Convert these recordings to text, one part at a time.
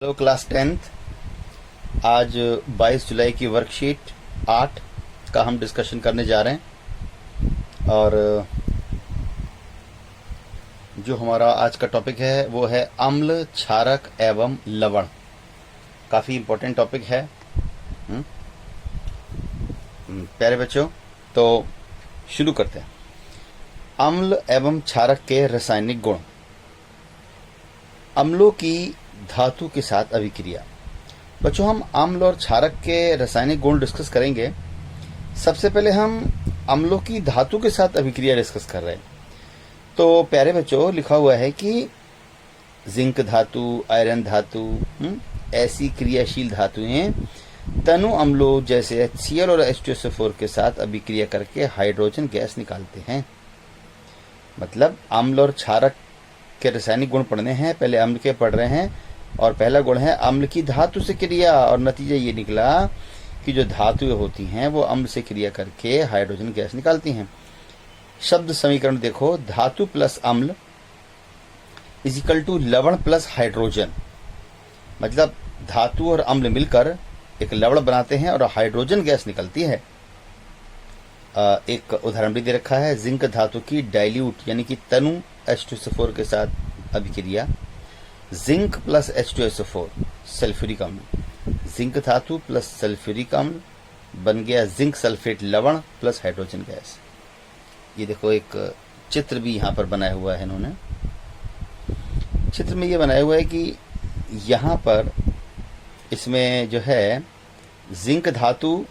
Hello class 10th। आज 22 जुलाई की worksheet 8 का हम डिस्कशन करने जा रहे हैं। और जो हमारा आज का टॉपिक है वो है अम्ल, क्षारक एवं लवण। काफ़ी इम्पोर्टेंट टॉपिक है। प्यारे बच्चों, तो शुरू करते हैं। अम्ल एवं क्षारक के रासायनिक गुण। अम्लों की धातु के साथ अभिक्रिया। बच्चों, हम अम्ल और क्षारक के रासायनिक गुण डिस्कस करेंगे। सबसे पहले हम अम्लों की धातु के साथ अभिक्रिया डिस्कस कर रहे हैं। तो प्यारे बच्चों, लिखा हुआ है कि जिंक धातु, आयरन धातु, ऐसी क्रियाशील धातुएं तनु अम्लों जैसे HCl और H2SO4 के साथ अभिक्रिया करके हाइड्रोजन गैस निकालते हैं। मतलब अम्ल और क्षारक के रासायनिक गुण पढ़ने हैं। पहले अम्ल के पढ़ रहे हैं और पहला गुण है अम्ल की धातु से क्रिया, और नतीजा ये निकला कि जो धातुएं होती हैं वो अम्ल से क्रिया करके हाइड्रोजन गैस निकालती हैं। शब्द समीकरण देखो, धातु प्लस अम्ल इज इक्वल टू लवण प्लस हाइड्रोजन। मतलब धातु और अम्ल मिलकर एक लवण बनाते हैं और हाइड्रोजन गैस निकलती है। एक उदाहरण भी दे रखा है, जिंक धातु की डाइल्यूट यानी कि तनु H2SO4 के साथ अभिक्रिया, जिंक प्लस H2SO4 सल्फ्यूरिक अम्ल। जिंक धातु प्लस सल्फ्यूरिक अम्ल बन गया जिंक सल्फेट लवण प्लस हाइड्रोजन गैस। ये देखो, एक चित्र भी यहाँ पर बनाया हुआ है इन्होंने। चित्र में ये बनाया हुआ है कि यहाँ पर इसमें जो है जिंक धातु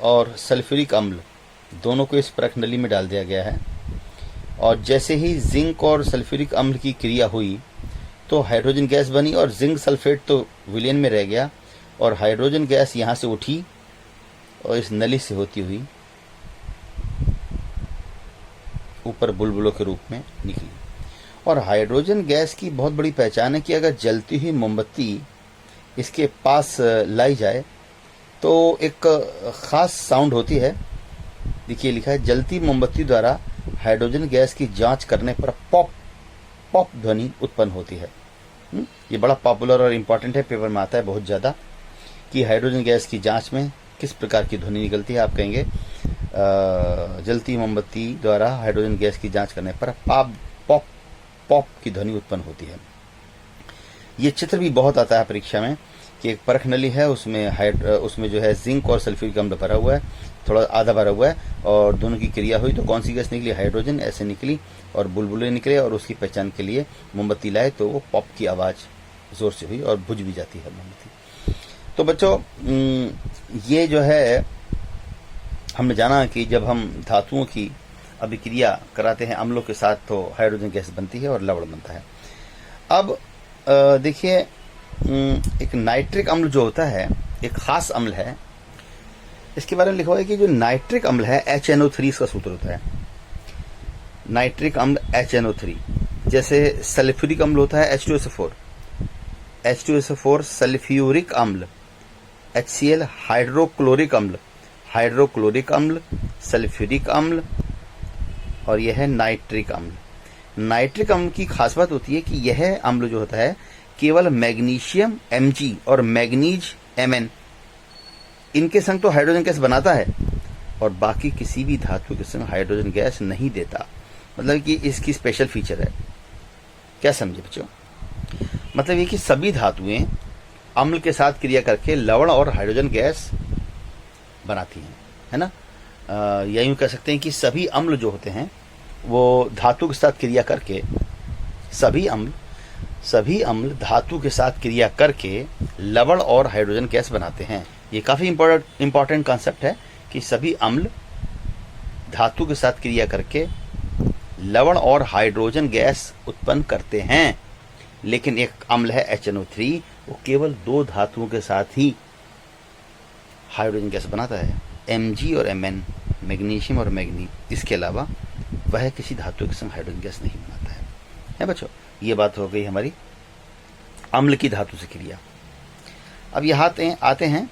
और सल्फ्यूरिक अम्ल दोनों को इस परख नली में डाल दिया गया है, और जैसे ही जिंक और सल्फ्यूरिक अम्ल की क्रिया हुई तो हाइड्रोजन गैस बनी, और जिंक सल्फेट तो विलयन में रह गया और हाइड्रोजन गैस यहाँ से उठी और इस नली से होती हुई ऊपर बुलबुलों के रूप में निकली। और हाइड्रोजन गैस की बहुत बड़ी पहचान है कि अगर जलती हुई मोमबत्ती इसके पास लाई जाए तो एक खास साउंड होती है। देखिए, लिखा है, जलती मोमबत्ती द्वारा हाइड्रोजन गैस की जांच करने पर पॉप पॉप ध्वनि उत्पन्न होती है। ये बड़ा पॉपुलर और इम्पोर्टेंट है, पेपर में आता है बहुत ज़्यादा कि हाइड्रोजन गैस की जांच में किस प्रकार की ध्वनि निकलती है। आप कहेंगे जलती मोमबत्ती द्वारा हाइड्रोजन गैस की जांच करने पर पॉप पॉप पॉप की ध्वनि उत्पन्न होती है। ये चित्र भी बहुत आता है परीक्षा में कि एक परख नली है, उसमें जो है जिंक और सल्फ्यूरिक अम्ल भरा हुआ है, थोड़ा आधा भरा हुआ है, और दोनों की क्रिया हुई तो कौन सी गैस निकली? हाइड्रोजन। ऐसे निकली और बुलबुले निकले, और उसकी पहचान के लिए मोमबत्ती लाए तो वो पॉप की आवाज़ ज़ोर से हुई और बुझ भी जाती है मोमबत्ती। तो बच्चों, ये जो है हमने जाना कि जब हम धातुओं की अभिक्रिया कराते हैं अम्लों के साथ तो हाइड्रोजन गैस बनती है और लवण बनता है। अब देखिए, एक नाइट्रिक अम्ल जो होता है एक खास अम्ल है। इसके बारे में लिखा हुआ है कि जो नाइट्रिक अम्ल है HNO3 इसका सूत्र होता है। नाइट्रिक अम्ल HNO3, जैसे सल्फ्यूरिक अम्ल होता है H2SO4, H2SO4 सल्फ्यूरिक अम्ल, HCl हाइड्रोक्लोरिक अम्ल, हाइड्रोक्लोरिक अम्ल, सल्फ्यूरिक अम्ल, और यह है नाइट्रिक अम्ल। नाइट्रिक अम्ल की खास बात होती है कि यह अम्ल जो होता है केवल मैग्नीशियम Mg और मैग्नीज Mn इनके संग तो हाइड्रोजन गैस बनाता है और बाकी किसी भी धातु के संग हाइड्रोजन गैस नहीं देता। मतलब कि इसकी स्पेशल फीचर है। क्या समझे बच्चों? मतलब ये कि सभी धातुएं अम्ल के साथ क्रिया करके लवण और हाइड्रोजन गैस बनाती हैं, है ना। या यूं कह सकते हैं कि सभी अम्ल जो होते हैं वो धातु के साथ क्रिया करके, सभी अम्ल धातु के साथ क्रिया करके लवण और हाइड्रोजन गैस बनाते हैं। ये काफ़ी इंपॉर्टेंट कॉन्सेप्ट है कि सभी अम्ल धातु के साथ क्रिया करके लवण और हाइड्रोजन गैस उत्पन्न करते हैं। लेकिन एक अम्ल है HNO3, वो केवल दो धातुओं के साथ ही हाइड्रोजन गैस बनाता है, Mg और Mn, मैग्नीशियम और मैग्नीज। इसके अलावा वह किसी धातु के संग हाइड्रोजन गैस नहीं बनाता है बच्चों। ये बात हो गई हमारी अम्ल की धातु से क्रिया। अब यहाँ आते हैं,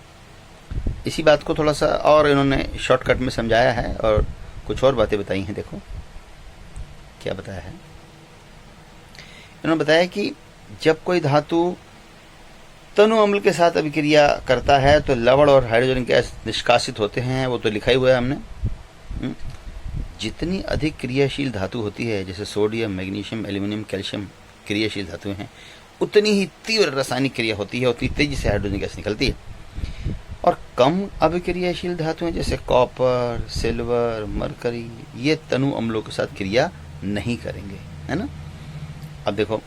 इसी बात को थोड़ा सा और इन्होंने शॉर्टकट में समझाया है और कुछ और बातें बताई हैं। देखो क्या बताया है। इन्होंने बताया कि जब कोई धातु तनु अम्ल के साथ अभिक्रिया करता है तो लवण और हाइड्रोजन गैस निष्कासित होते हैं, वो तो लिखा ही हुआ है हमने। जितनी अधिक क्रियाशील धातु होती है, जैसे सोडियम, मैग्नीशियम, एल्यूमिनियम, कैल्शियम क्रियाशील धातुएं हैं, उतनी ही तीव्र रासायनिक क्रिया होती है, उतनी तेजी से हाइड्रोजन गैस निकलती है। और कम अभिक्रियाशील धातुएं जैसे कॉपर, सिल्वर, मरकरी, ये तनु अम्लों के साथ क्रिया नहीं करेंगे, है ना। अब देखो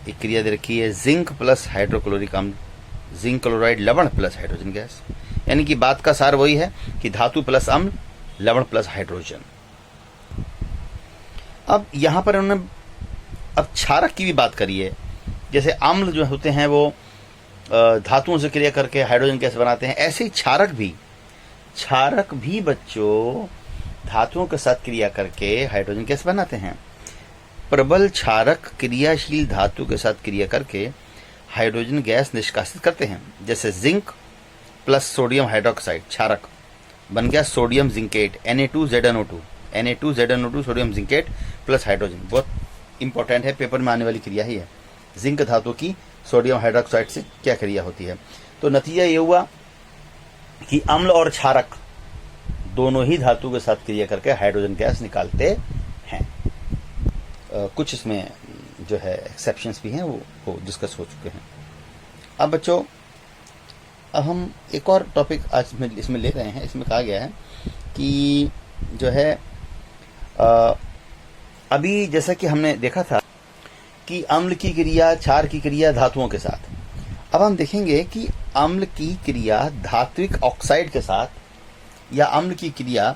एक क्रिया दे रखी है, जिंक प्लस हाइड्रोक्लोरिक अम्ल, जिंक क्लोराइड लवण प्लस हाइड्रोजन गैस। यानी कि बात का सार वही है कि धातु प्लस अम्ल, लवण प्लस हाइड्रोजन। अब यहां पर उन्होंने अब क्षारक की भी बात करी है। जैसे अम्ल जो होते हैं वो धातुओं से क्रिया करके हाइड्रोजन गैस बनाते हैं, ऐसे ही क्षारक भी बच्चों धातुओं के साथ क्रिया करके हाइड्रोजन गैस बनाते हैं। प्रबल क्षारक क्रियाशील धातु के साथ क्रिया करके हाइड्रोजन गैस निष्कासित करते हैं। जैसे जिंक प्लस सोडियम हाइड्रोक्साइड क्षारक बन गया sodium zincate, Na2ZnO2, Na2ZnO2 sodium zincate plus hydrogen. बहुत इंपॉर्टेंट है, पेपर में आने वाली क्रिया ही है। जिंक धातु की सोडियम हाइड्रोक्साइड से क्या क्रिया होती है। तो नतीजा ये हुआ कि अम्ल और क्षारक दोनों ही धातु के साथ क्रिया करके हाइड्रोजन गैस निकालते हैं। कुछ इसमें जो है एक्सेप्शंस भी हैं, वो डिस्कस हो चुके हैं। अब बच्चों अब हम एक और टॉपिक आज इसमें ले रहे हैं। इसमें कहा गया है कि जो है अभी जैसा कि हमने देखा था कि अम्ल की क्रिया, क्षार की क्रिया धातुओं के साथ, अब हम देखेंगे कि अम्ल की क्रिया धात्विक ऑक्साइड के साथ या अम्ल की क्रिया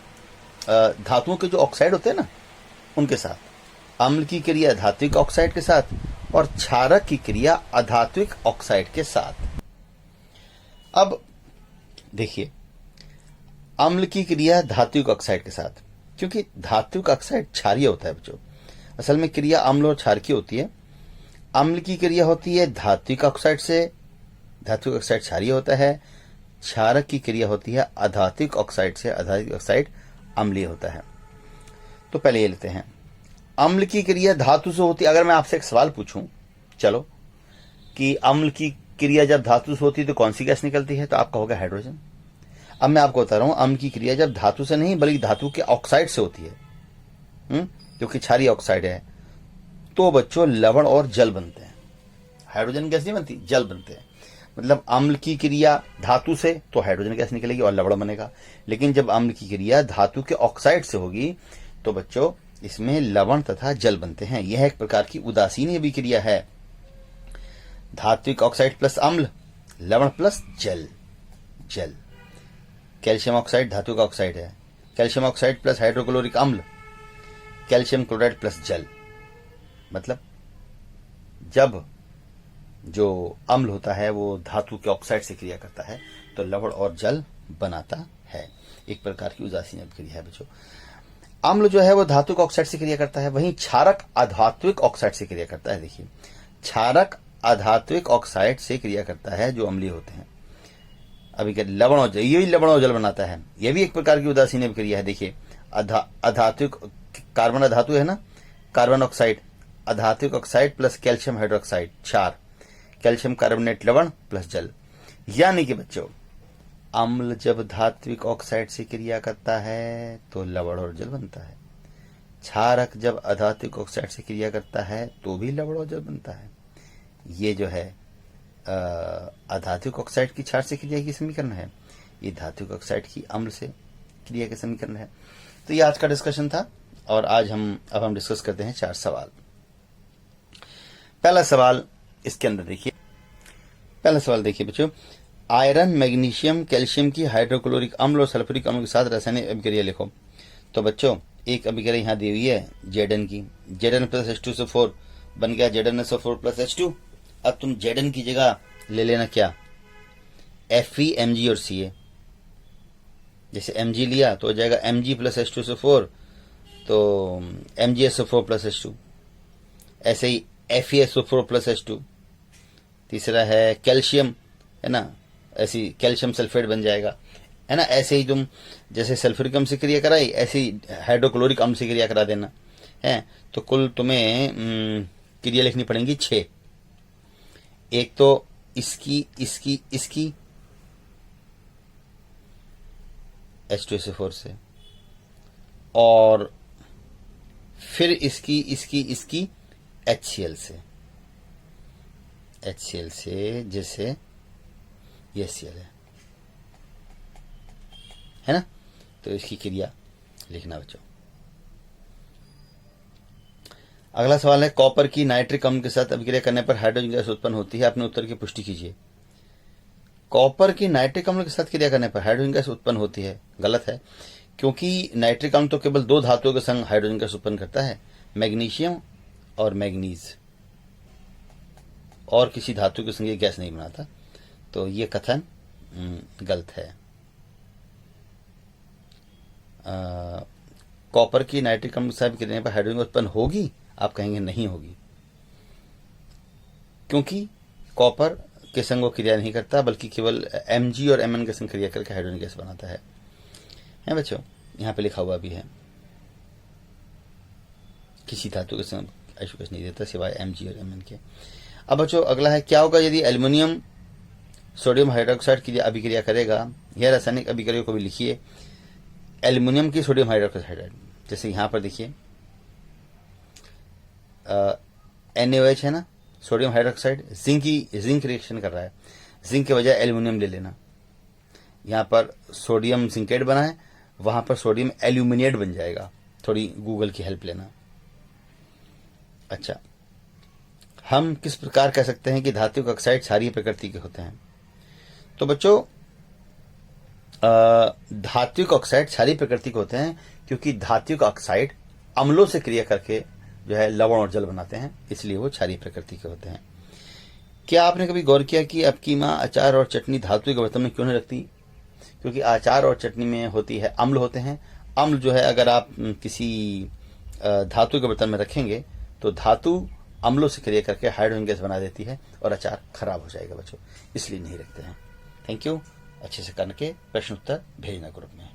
धातुओं के जो ऑक्साइड होते हैं ना उनके साथ, अम्ल की क्रिया धात्विक ऑक्साइड के साथ और क्षारक की क्रिया अधात्विक ऑक्साइड के साथ। अब देखिए अम्ल की क्रिया धात्विक ऑक्साइड के साथ, क्योंकि धात्विक ऑक्साइड क्षारीय होता है बच्चों। असल में क्रिया अम्ल और क्षार की होती है। अम्ल की क्रिया होती है धात्विक ऑक्साइड से, धात्विक ऑक्साइड क्षारीय होता है। क्षारक की क्रिया होती है अधात्विक ऑक्साइड से, अधात्विक ऑक्साइड अम्लीय होता है। तो पहले ये लेते हैं, अम्ल की क्रिया धातु से होती है। अगर मैं आपसे एक सवाल पूछूं चलो कि अम्ल की क्रिया जब धातु से होती है तो कौन सी गैस निकलती है, तो आपका होगा हाइड्रोजन। अब मैं आपको बता रहा हूं अम्ल की क्रिया जब धातु से नहीं बल्कि धातु के ऑक्साइड से होती है, जो कि क्षारीय ऑक्साइड है, तो बच्चों लवण और जल बनते हैं। हाइड्रोजन गैस नहीं बनती, जल बनते हैं। मतलब अम्ल की क्रिया धातु से तो हाइड्रोजन गैस निकलेगी और लवण बनेगा, लेकिन जब अम्ल की क्रिया धातु के ऑक्साइड से होगी तो बच्चों इसमें लवण तथा जल बनते हैं। यह एक प्रकार की उदासीन अभिक्रिया है। धात्विक ऑक्साइड प्लस अम्ल, लवण प्लस जल। कैल्शियम ऑक्साइड धातु का ऑक्साइड है, कैल्शियम ऑक्साइड प्लस हाइड्रोक्लोरिक अम्ल, कैल्शियम क्लोराइड प्लस जल। मतलब जब जो अम्ल होता है वो धातु के ऑक्साइड से क्रिया करता है तो लवण और जल बनाता है। एक प्रकार की उदासीन अभिक्रिया है बच्चों। अम्ल जो है वो धातु के ऑक्साइड से क्रिया करता है, वहीं क्षारक अधात्विक ऑक्साइड से क्रिया करता है। देखिए क्षारक अधात्विक ऑक्साइड से क्रिया करता है जो अम्लीय होते हैं। अभी क्या लवण और जल, यही लवण और जल बनाता है। यह भी एक प्रकार की उदासीन अभिक्रिया है। देखिए अधात्विक कार्बन धातु है ना, कार्बन ऑक्साइड, अधात्विक ऑक्साइड प्लस कैल्शियम हाइड्रोक्साइड क्षार, कैल्शियम कार्बोनेट लवण प्लस जल। यानी कि बच्चों अम्ल जब धात्विक ऑक्साइड से क्रिया करता है तो लवण और जल बनता है। क्षारक जब अधात्विक ऑक्साइड से क्रिया करता है तो भी लवण और जल बनता है। ये जो है अधात्विक ऑक्साइड की क्षार से क्रिया की समीकरण है, ये धात्विक ऑक्साइड की अम्ल से क्रिया के समीकरण है। तो ये आज का डिस्कशन था और आज अब हम डिस्कस करते हैं 4 सवाल। पहला सवाल इसके अंदर देखिए, पहला सवाल देखिए बच्चों, आयरन, मैग्नीशियम, कैल्शियम की हाइड्रोक्लोरिक अम्ल और सल्फ्यूरिक अम्ल के साथ रासायनिक अभिक्रिया लिखो। तो बच्चों एक अभिक्रिया यहां दी हुई है Zn की, Zn प्लस H2SO4 बन गया ZnSO4 प्लस H2। अब तुम Zn की जगह ले लेना क्या, Fe, Mg और Ca। जैसे Mg लिया तो हो जाएगा Mg प्लस H2SO4 तो MgSO4 प्लस H2। ऐसे ही FeSO4 प्लस H2। तीसरा है कैल्शियम, है ना, ऐसी कैल्शियम सल्फेट बन जाएगा, है ना। ऐसे ही तुम जैसे सल्फ्यूरिक अम्ल से क्रिया कराई ऐसे ही हाइड्रोक्लोरिक अम्ल से क्रिया करा देना है। तो कुल तुम्हें क्रिया लिखनी पड़ेंगी 6। एक तो इसकी H2SO4 से, और फिर इसकी HCl से, जैसे ये HCl है ना। तो इसकी क्रिया लिखना बच्चों। अगला सवाल है, कॉपर की नाइट्रिक अम्ल के साथ अभिक्रिया करने पर हाइड्रोजन गैस उत्पन्न होती है। अपने उत्तर की पुष्टि कीजिए। कॉपर की नाइट्रिक अम्ल के साथ क्रिया करने पर हाइड्रोजन गैस उत्पन्न होती है, गलत है, क्योंकि नाइट्रिक अम्ल तो केवल 2 धातुओं के संग हाइड्रोजन गैस उत्पन्न करता है, मैग्नीशियम और मैग्नीज, और किसी धातु के संग ये गैस नहीं बनाता। तो ये कथन गलत है। कॉपर की नाइट्रिक अम्ल के साथ क्रिया करने पर हाइड्रोजन गैस उत्पन्न होगी, आप कहेंगे नहीं होगी, क्योंकि कॉपर के संग वो क्रिया नहीं करता, बल्कि केवल Mg और Mn के संग क्रिया करके हाइड्रोजन गैस बनाता है बच्चों। यहाँ पे लिखा हुआ भी है, किसी धातु के संग हाइड्रोजन गैस नहीं देता सिवाय Mg और Mn के। अब बच्चों अगला है, क्या होगा यदि एल्युमिनियम सोडियम हाइड्रोक्साइड की अभिक्रिया करेगा। यह रासायनिक अभिक्रिया को भी लिखिए। एल्युमिनियम की सोडियम हाइड्रोक्साइड, जैसे यहाँ पर देखिए NaOH है ना, सोडियम हाइड्रोक्साइड, जिंक रिएक्शन कर रहा है, जिंक के बजाय एल्युमिनियम ले लेना। यहाँ पर सोडियम जिंकेट बना है, वहां पर सोडियम एल्यूमिनेट बन जाएगा। थोड़ी गूगल की हेल्प लेना। अच्छा, हम किस प्रकार कह सकते हैं कि धातु के ऑक्साइड क्षारीय प्रकृति के होते हैं। तो बच्चों धातु के ऑक्साइड क्षारीय प्रकृति के होते हैं क्योंकि धातु का ऑक्साइड अम्लों से क्रिया करके जो है लवण और जल बनाते हैं, इसलिए वो क्षारीय प्रकृति के होते हैं। क्या आपने कभी गौर किया कि आपकी माँ अचार और चटनी धातु के बर्तन में क्यों नहीं रखती? क्योंकि अचार और चटनी में होती है अम्ल होते हैं। अम्ल जो है अगर आप किसी धातु के बर्तन में रखेंगे तो धातु अम्लों से क्रिया करके हाइड्रोजन गैस बना देती है और अचार खराब हो जाएगा बच्चों, इसलिए नहीं रखते हैं। Thank you. अच्छे से करके प्रश्न उत्तर भेजना ग्रुप में।